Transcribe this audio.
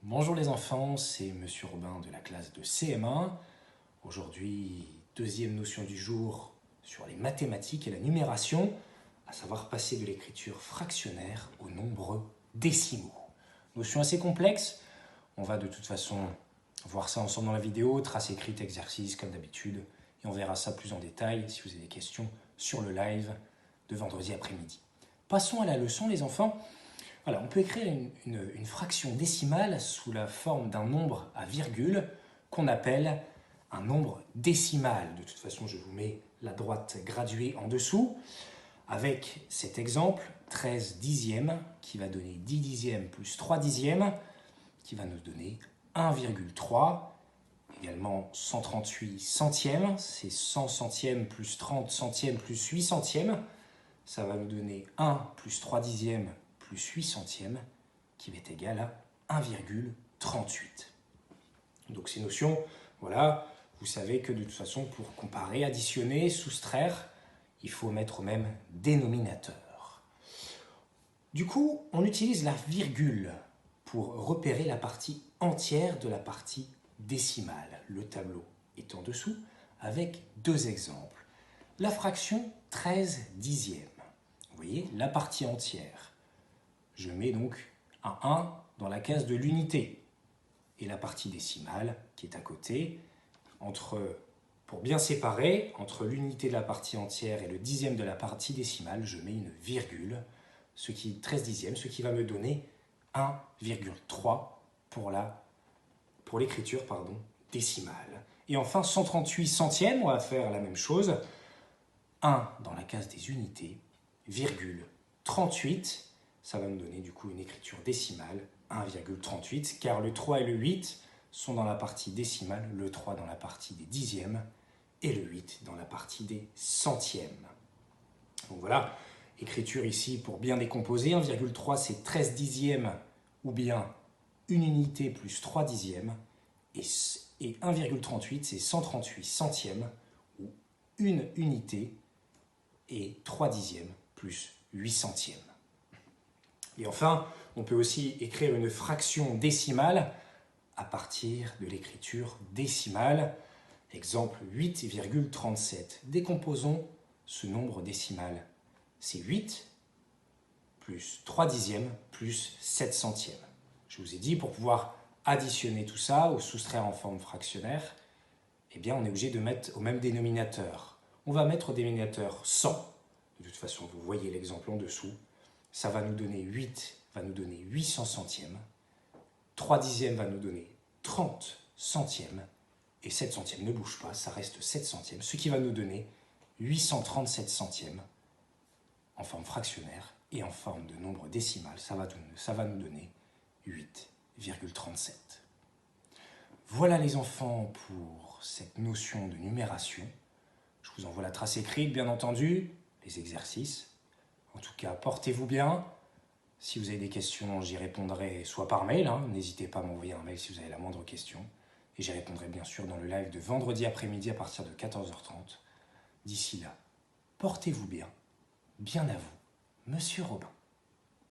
Bonjour les enfants, c'est Monsieur Robin de la classe de CM1. Aujourd'hui, deuxième notion du jour sur les mathématiques et la numération, à savoir passer de l'écriture fractionnaire aux nombres décimaux. Notion assez complexe, on va de toute façon voir ça ensemble dans la vidéo, trace écrite, exercice comme d'habitude, et on verra ça plus en détail si vous avez des questions sur le live de vendredi après-midi. Passons à la leçon les enfants. Voilà, on peut écrire une fraction décimale sous la forme d'un nombre à virgule qu'on appelle un nombre décimal. De toute façon, je vous mets la droite graduée en dessous avec cet exemple, 13 dixièmes qui va donner 10 dixièmes plus 3 dixièmes qui va nous donner 1,3. Également 138 centièmes, c'est 100 centièmes plus 30 centièmes plus 8 centièmes. Ça va nous donner 1 plus 3 dixièmes plus 8 centièmes, qui va être égal à 1,38. Donc ces notions, voilà, vous savez que de toute façon, pour comparer, additionner, soustraire, il faut mettre au même dénominateur. Du coup, on utilise la virgule pour repérer la partie entière de la partie décimale. Le tableau est en dessous, avec deux exemples. La fraction 13 dixièmes. Vous voyez, la partie entière. Je mets donc un 1 dans la case de l'unité. Et la partie décimale qui est à côté, pour bien séparer, entre l'unité de la partie entière et le dixième de la partie décimale, je mets une virgule, 13 dixièmes, ce qui va me donner 1,3 pour l'écriture décimale. Et enfin, 138 centièmes, on va faire la même chose. 1 dans la case des unités, virgule 38, ça va me donner du coup une écriture décimale, 1,38, car le 3 et le 8 sont dans la partie décimale, le 3 dans la partie des dixièmes et le 8 dans la partie des centièmes. Donc voilà, écriture ici pour bien décomposer, 1,3 c'est 13 dixièmes ou bien une unité plus 3 dixièmes, et 1,38 c'est 138 centièmes ou une unité et 3 dixièmes plus 8 centièmes. Et enfin, on peut aussi écrire une fraction décimale à partir de l'écriture décimale. Exemple 8,37. Décomposons ce nombre décimal. C'est 8 plus 3 dixièmes plus 7 centièmes. Je vous ai dit, pour pouvoir additionner tout ça ou soustraire en forme fractionnaire, eh bien, on est obligé de mettre au même dénominateur. On va mettre au dénominateur 100. De toute façon, vous voyez l'exemple en dessous. Ça va nous donner 800 centièmes. 3 dixièmes va nous donner 30 centièmes. Et 7 centièmes ne bouge pas, ça reste 7 centièmes. Ce qui va nous donner 837 centièmes en forme fractionnaire et en forme de nombre décimal. Ça va nous donner 8,37. Voilà les enfants pour cette notion de numération. Je vous envoie la trace écrite, bien entendu, les exercices. En tout cas, portez-vous bien. Si vous avez des questions, j'y répondrai soit par mail. N'hésitez pas à m'envoyer un mail si vous avez la moindre question. Et j'y répondrai bien sûr dans le live de vendredi après-midi à partir de 14h30. D'ici là, portez-vous bien. Bien à vous, Monsieur Robin.